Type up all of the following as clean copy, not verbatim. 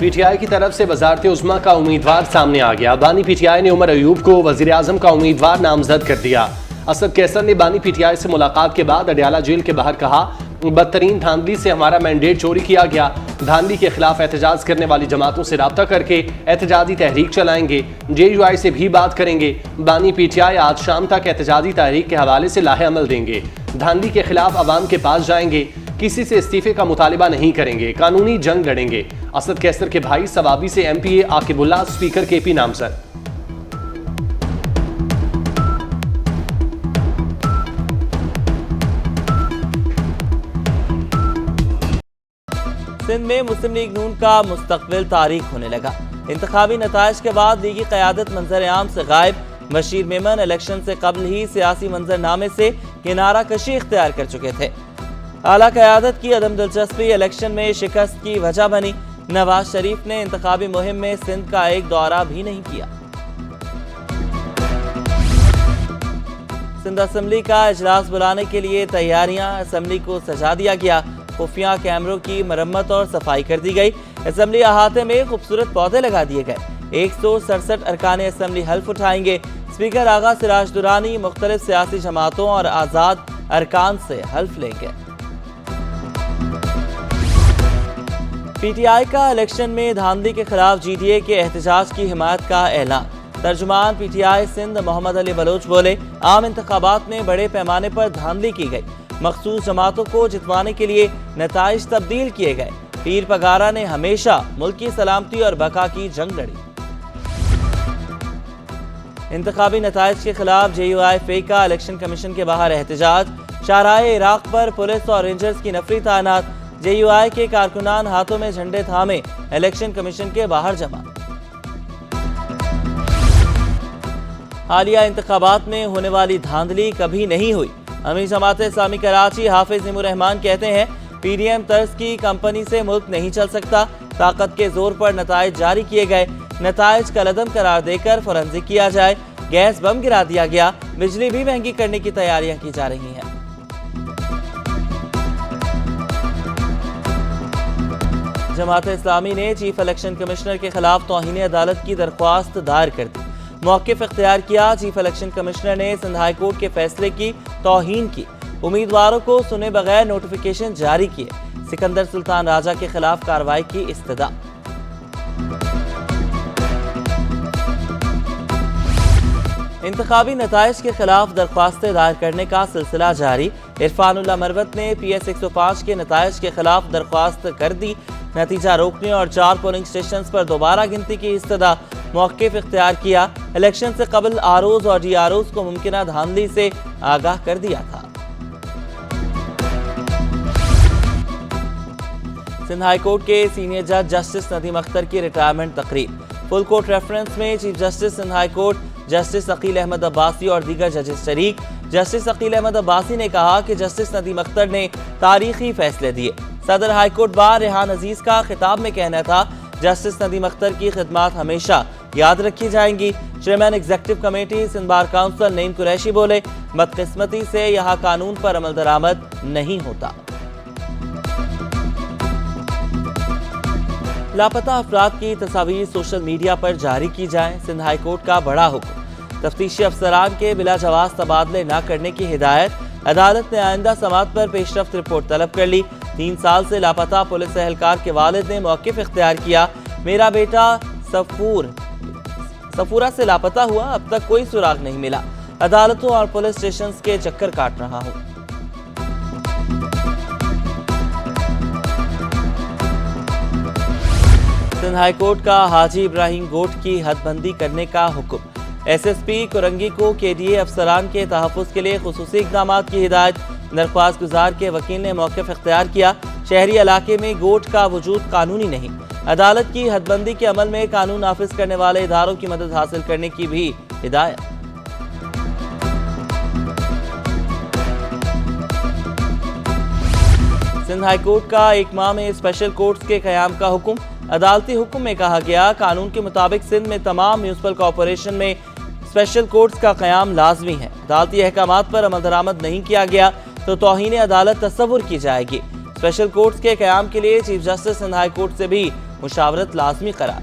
P T I کی طرف سے وزارت عظمیٰ کا امیدوار سامنے آ گیا۔ بانی پی ٹی آئی نے عمر ایوب کو وزیر اعظم کا امیدوار نامزد کر دیا۔ اسد کیسر نے بانی پی ٹی آئی سے ملاقات کے بعد اڈیالہ جیل کے باہر کہا، بدترین دھاندلی سے ہمارا مینڈیٹ چوری کیا گیا۔ دھاندلی کے خلاف احتجاج کرنے والی جماعتوں سے رابطہ کر کے احتجاجی تحریک چلائیں گے، جے یو آئی سے بھی بات کریں گے۔ بانی پی ٹی آئی آج شام تک احتجاجی تحریک کے حوالے سے لاہ عمل دیں گے۔ دھاندلی کے خلاف عوام کے پاس جائیں گے، کسی سے استعفے کا مطالبہ نہیں کریں گے، قانونی جنگ لڑیں گے۔ اسد کیسر کے بھائی ثوابی سے ایم پی اے عاقب اللہ اسپیکر کے پی نامزد۔ سندھ میں مسلم لیگ نون کا مستقبل تاریک ہونے لگا۔ انتخابی نتائج کے بعد لیگی قیادت منظر عام سے غائب۔ بشیر میمن الیکشن سے قبل ہی سیاسی منظرنامے سے کنارہ کشی اختیار کر چکے تھے۔ اعلیٰ قیادت کی عدم دلچسپی الیکشن میں شکست کی وجہ بنی۔ نواز شریف نے انتخابی مہم میں سندھ کا ایک دورہ بھی نہیں کیا۔ سندھ اسمبلی کا اجلاس بلانے کے لیے تیاریاں، اسمبلی کو سجا دیا گیا۔ خفیہ کیمروں کی مرمت اور صفائی کر دی گئی۔ اسمبلی احاطے میں خوبصورت پودے لگا دیے گئے۔ 167 ارکان اسمبلی حلف اٹھائیں گے۔ اسپیکر آغا سراج درانی مختلف سیاسی جماعتوں اور آزاد ارکان سے حلف لیں گے۔ پی ٹی آئی کا الیکشن میں دھاندلی کے خلاف جی ڈی اے کے احتجاج کی حمایت کا اعلان۔ ترجمان پی ٹی آئی سندھ محمد علی بلوچ بولے، عام انتخابات میں بڑے پیمانے پر دھاندلی کی گئی۔ مخصوص جماعتوں کو جتوانے کے لیے نتائج تبدیل کیے گئے۔ پیر پگارا نے ہمیشہ ملک کی سلامتی اور بقا کی جنگ لڑی۔ انتخابی نتائج کے خلاف جے یو آئی فے کا الیکشن کمیشن کے باہر احتجاج۔ شاہراہ عراق پر پولیس اور رینجرز کی نفری تعینات۔ جے یو آئی کے کارکنان ہاتھوں میں جھنڈے تھامے الیکشن کمیشن کے باہر جمع۔ حالیہ انتخابات میں ہونے والی دھاندلی کبھی نہیں ہوئی۔ امیر جماعت اسلامی کراچی حافظ نعیم الرحمان کہتے ہیں، پی ڈی ایم طرز کی کمپنی سے ملک نہیں چل سکتا۔ طاقت کے زور پر نتائج جاری کیے گئے۔ نتائج کالعدم قرار دے کر فورنزک کیا جائے۔ گیس بم گرا دیا گیا۔ بجلی بھی مہنگی کرنے کی تیاریاں کی جا رہی ہیں۔ جماعت اسلامی نے چیف الیکشن کمشنر کے خلاف توہین عدالت کی درخواست دائر کر دی۔ موقف اختیار کیا۔ چیف الیکشن کمشنر نے سندھ ہائی کورٹ کے فیصلے کی توہین کی۔ امیدواروں کو سنے بغیر نوٹیفیکیشن جاری کیے۔ سکندر سلطان راجہ کے خلاف کارروائی کی استدعا۔ انتخابی نتائج کے خلاف درخواستیں دائر کرنے کا سلسلہ جاری۔ عرفان اللہ مروت نے پی ایس 105 کے نتائج کے خلاف درخواست کر دی۔ نتیجہ روکنے اور 4 پولنگ سٹیشنز پر دوبارہ گنتی کی استدعا۔ موقف اختیار کیا۔ الیکشن سے قبل آر اوز اور ڈی آر اوز کو ممکنہ دھاندلی سے آگاہ کر دیا تھا۔ سندھ ہائی کورٹ کے سینئر جج جسٹس ندیم اختر کی ریٹائرمنٹ تقریب۔ فل کورٹ ریفرنس میں chief justice Sindh high court justice Aqeel Ahmed Abbasi اور دیگر ججز شریک۔ جسٹس عقیل احمد عباسی نے کہا کہ جسٹس ندیم اختر نے تاریخی فیصلے دیے۔ صدر ہائی کورٹ بار ریحان عزیز کا خطاب میں کہنا تھا، جسٹس ندیم اختر کی خدمات ہمیشہ یاد رکھی جائیں گی۔ Chairman executive committee Sindh bar council Naeem Qureshi بولے، بدقسمتی سے یہاں قانون پر عمل درآمد نہیں ہوتا۔ لاپتہ افراد کی تصاویر سوشل میڈیا پر جاری کی جائیں۔ سندھ ہائی کورٹ کا بڑا حکم۔ تفتیشی افسران کے بلا جواز تبادلے نہ کرنے کی ہدایت۔ عدالت نے آئندہ سماعت پر پیش رفت رپورٹ طلب کر لی۔ 3 سال سے لاپتہ پولیس اہلکار کے والد نے موقف اختیار کیا۔ میرا بیٹا صفورہ سے لاپتہ ہوا، اب تک کوئی سراغ نہیں ملا۔ عدالتوں اور پولیس اسٹیشنز کے چکر کاٹ رہا ہوں۔ سندھ ہائی کورٹ کا حاجی ابراہیم گوٹ کی حد بندی کرنے کا حکم۔ ایس ایس پی کرنگی کو کے ڈی اے افسران کے تحفظ کے لیے خصوصی اقدامات کی ہدایت۔ درخواست گزار کے وکیل نے موقف اختیار کیا۔ شہری علاقے میں گوٹ کا وجود قانونی نہیں۔ عدالت کی حد بندی کے عمل میں قانون نافذ کرنے والے اداروں کی مدد حاصل کرنے کی بھی ہدایت۔ سندھ ہائی کورٹ کا 1 ماہ میں اسپیشل کورٹس کے قیام کا حکم۔ عدالتی حکم میں کہا گیا، قانون کے مطابق سندھ میں تمام میونسپل کارپوریشن میں اسپیشل کورٹس کا قیام لازمی ہے۔ عدالتی احکامات پر عمل درآمد نہیں کیا گیا تو توہین عدالت تصور کی جائے گی۔ स्पेशल कोर्ट्स के क़याम के लिए chief justice and high court से भी मुशावरत लाजमी करार।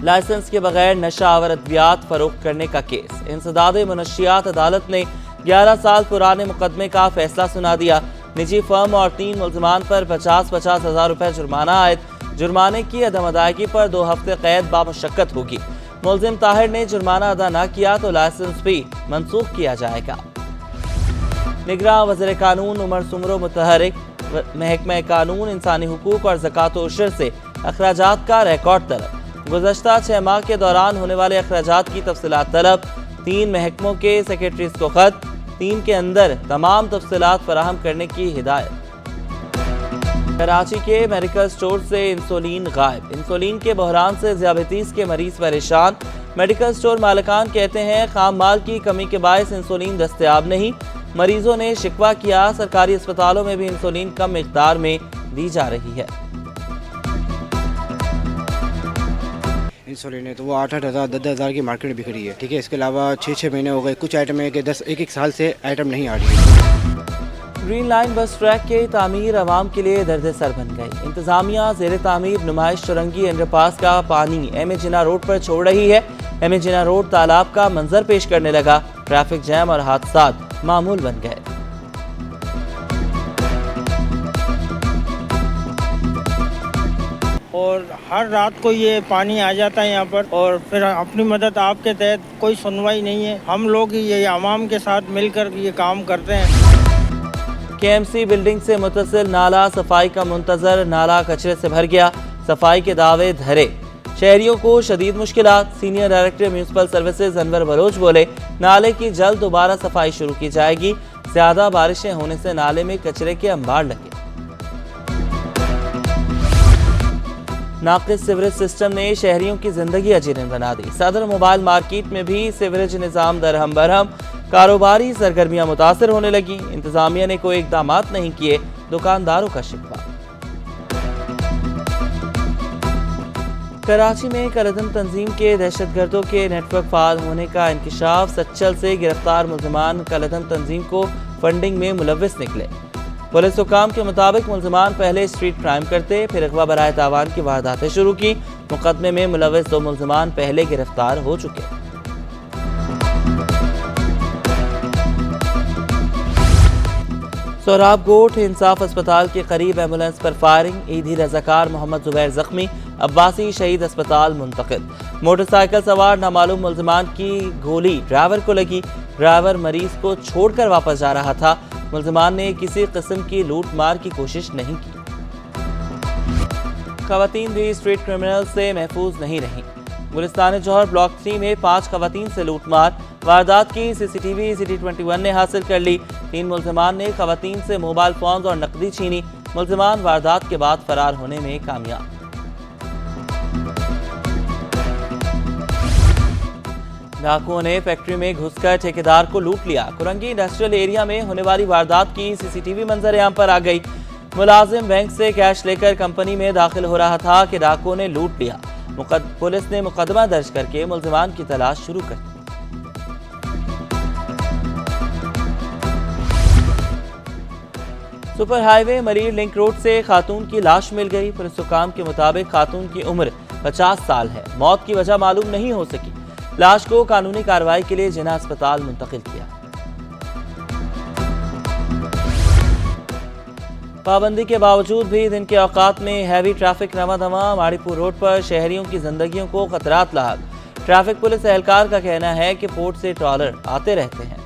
लाइसेंस के बगैर नशा आवर अद्वियात फरोख्त करने का केस। इंसदाद मुनशियात अदालत ने 11 साल पुराने मुकदमे का फैसला सुना दिया। निजी फर्म और 3 मुल्जिमान पर 50-50 हज़ार रुपए जुर्माना आयद। जुर्माने की अदम अदायगी पर 2 हफ्ते कैद बामुशक्कत होगी। मुल्जिम ताहिर ने जुर्माना अदा न किया तो लाइसेंस भी मनसूख किया जाएगा। निगरां वज़ीर कानून उमर सुमरो मुतहरिक महकमा कानून, इंसानी हुकूक और ज़कात व उशर से अखराजात का रिकॉर्ड तलब। गुज़श्ता 6 माह के दौरान होने वाले अखराजात की तफसीलात तलब। 3 महकमों के सेक्रेटरीज को खत, 3 के अंदर तमाम तफसीलात फराहम करने की हिदायत। कराची के मेडिकल स्टोर से इंसुलिन गायब। इंसुलिन के बहरान से ज़ियाबतीस के मरीज परेशान। मेडिकल स्टोर मालिकान कहते हैं खाम माल की कमी के बायस इंसुलिन दस्तयाब नहीं। मरीजों ने शिकवा किया, सरकारी अस्पतालों में भी इंसुलिन कम मिकदार में दी जा रही है। इंसुलिन है तो वो 8-8 हज़ार 10-10 हज़ार की मार्केट बिक रही है, ठीक है। इसके अलावा 6-6 महीने हो गए, कुछ आइटम है कि 1-1 साल से आइटम नहीं आ रही है। ग्रीन लाइन बस ट्रैक के तामीर आवाम के लिए दर्द सर बन गई। इंतजामिया ज़ेर तामीर नुमाइश चुरंगी अंडरपास का पानी एम ए जिना रोड पर छोड़ रही है। एम ए जिना रोड तालाब का मंजर पेश करने लगा। ट्रैफिक जैम और हादसात मामूल बन गए। और हर रात को ये पानी आ जाता है यहाँ पर, और फिर अपनी मदद आपके तहत कोई सुनवाई नहीं है। हम लोग ये आवाम के साथ मिलकर ये काम करते हैं। KMC बिल्डिंग से मुतसिल नाला सफाई का मुंतजर नाला कचरे से भर गया। सफाई के दावे धरे, शहरियों को शदीद मुश्किलात। Senior director municipal services Anwar Baloch बोले नाले की जल्द दोबारा सफाई शुरू की जाएगी। ज्यादा बारिशें होने से नाले में कचरे के अंबार लगे। नाकिस सीवरेज सिस्टम ने शहरियों की जिंदगी अजीरन बना दी। सदर मोबाइल मार्केट में भी सीवरेज निज़ाम दरहम बरहम, कारोबारी सरगर्मियां मुतासर होने लगी। इंतजामिया ने कोई इकदाम नहीं किए, दुकानदारों का शिकवा। कराची में कलअदम तंजीम के दहशतगर्दों के नेटवर्क फाल होने का इंकशाफ। सच्चल से गिरफ्तार मुल्जिमान कलअदम तंजीम को फंडिंग में मुलव्विस निकले। पुलिस हुकाम के मुताबिक मुल्जिमान पहले स्ट्रीट क्राइम करते, फिर अगवा बराए तावान की वारदातें शुरू की। मुकदमे में मुलव्विस 2 मुल्जिमान पहले गिरफ्तार हो चुके। सोहराब गोठ इंसाफ अस्पताल के करीब एम्बुलेंस पर फायरिंग। ईदी रजाकार मोहम्मद जुबैर जख्मी, अब्बासी शहीद अस्पताल मुंतकिल। मोटरसाइकिल सवार नामालूम मुल्जिमान की गोली ड्राइवर को लगी। ड्राइवर मरीज को छोड़कर वापस जा रहा था। मुल्जिमान ने किसी किस्म की लूट मार की कोशिश नहीं की। खवातीन भी स्ट्रीट क्रिमिनल से महफूज नहीं रहीं। गुलिस्तान जौहर ब्लॉक 3 में 5 खवातीन से लूट मार। वारदात की CCTV City 21 ने हासिल कर ली। 3 मुल्जिमान ने खवातीन से मोबाइल फोन और नकदी छीनी। मुल्जिमान वारदात के बाद फरार होने में कामयाब। डाकुओं ने फैक्ट्री में घुसकर ठेकेदार को लूट लिया। कुरंगी इंडस्ट्रियल एरिया में होने वाली वारदात की CCTV मंजर-ए-आम पर आ गई। मुलाजिम बैंक से कैश लेकर कंपनी में दाखिल हो रहा था कि डाकुओं ने लूट लिया। पुलिस ने मुकदमा दर्ज करके मुल्जिमान की तलाश शुरू कर दी। सुपर हाईवे मरीर लिंक रोड से खातून की लाश मिल गई। पुलिस हुकाम के मुताबिक खातून की उम्र 50 साल है। मौत की वजह मालूम नहीं हो सकी। लाश को कानूनी कार्रवाई के लिए जिना अस्पताल मुंतकिल किया। पाबंदी के बावजूद भी दिन के औकात में हैवी ट्रैफिक रवा दवा। माड़ीपुर रोड पर शहरियों की जिंदगियों को खतरात लाहक। ट्रैफिक पुलिस एहलकार का कहना है कि पोर्ट से ट्रॉलर आते रहते हैं।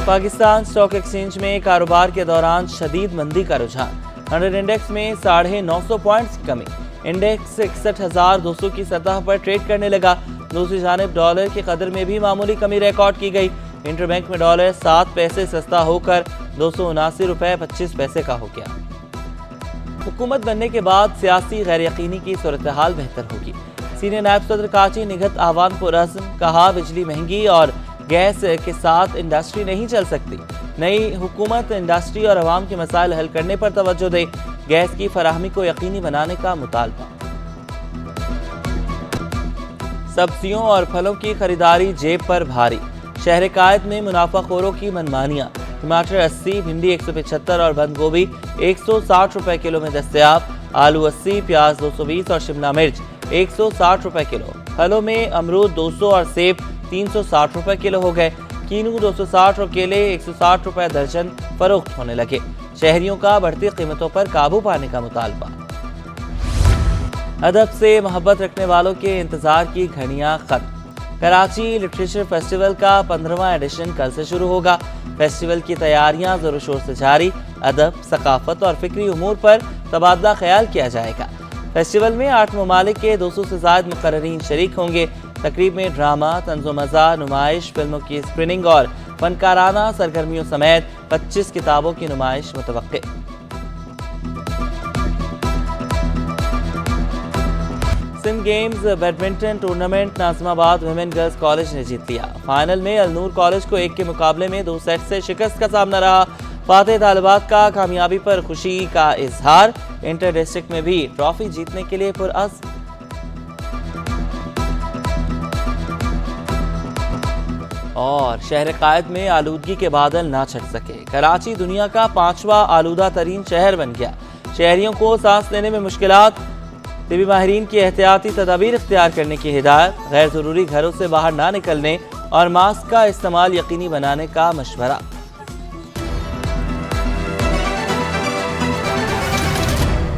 पाकिस्तान स्टॉक एक्सचेंज में कारोबार के दौरान शदीद मंदी का रुझान। 100 इंडेक्स में 950 पॉइंट्स की कमी। इंडेक्स 61,200 की सतह पर ट्रेड करने लगा। दूसरी जानिब डॉलर की कदर में भी मामूली कमी रिकॉर्ड की गई। इंटरबैंक में डॉलर 7 पैसे सस्ता होकर 279 रुपए 25 पैसे का हो गया। हुकूमत बनने के बाद सियासी गैर यकीनी की सूरत हाल बेहतर होगी। सीनियर नायब सदर काची निगहत आवान पुरअज़्म कहा, बिजली महंगी और गैस के साथ इंडस्ट्री नहीं चल सकती। नई हुकूमत इंडस्ट्री और अवाम के मसाइल हल करने पर तवज्जो दे। गैस की फराहमी को यकीनी बनाने का मुतालबा। सब्जियों और फलों की खरीदारी जेब पर भारी। शहर कायद में मुनाफा खोरों की मनमानियां। टमाटर 80, भिंडी 175 और बंद गोभी 160 रुपए किलो में दस्तयाब। आलू 80, प्याज 220 और शिमला मिर्च 160 रुपए किलो। फलों में अमरूद 200 और सेब 360 रुपए किलो हो गए। कीनू 260 और केले 160 रुपए दर्जन फरोख्त होने लगे। शहरियों का बढ़ती कीमतों पर काबू पाने का मुतालबा। अदब से मोहब्बत रखने वालों के इंतजार की घड़ियां खत्म। कराची लिटरेचर फेस्टिवल का 15वां एडिशन कल से शुरू होगा। फेस्टिवल की तैयारियां जोरों शोर से जारी। अदब, सकाफत और फिक्री उमूर पर तबादला ख्याल किया जाएगा। फेस्टिवल में 8 ममालिक के 200 से ज़ायद मुकर्ररीन शरीक होंगे। तकरीब में ड्रामा, तंज़ो मज़ा, नुमाइश, फिल्मों की स्क्रीनिंग और फनकाराना सरगर्मियों समेत 25 किताबों की नुमाइश मुतवक्के। Sindh games badminton tournament Nazimabad women girls college ने जीत लिया। फाइनल में अलनूर कॉलेज को 1 के मुकाबले में 2 सेट से शिकस्त का सामना रहा। फातेह तालिबात का कामयाबी पर खुशी का इजहार। इंटर डिस्ट्रिक्ट में भी ट्रॉफी जीतने के लिए पुरअज़्म। और शहर कायद में आलूदगी के बादल ना छट सके। कराची दुनिया का 5वां आलूदा तरीन शहर बन गया। शहरियों को सांस लेने में मुश्किलात। तिबी माहिरीन की एहतियाती तदाबीर इख्तियार करने की हिदायत। गैर ज़रूरी घरों से बाहर ना निकलने और मास्क का इस्तेमाल यकीनी बनाने का मशवरा।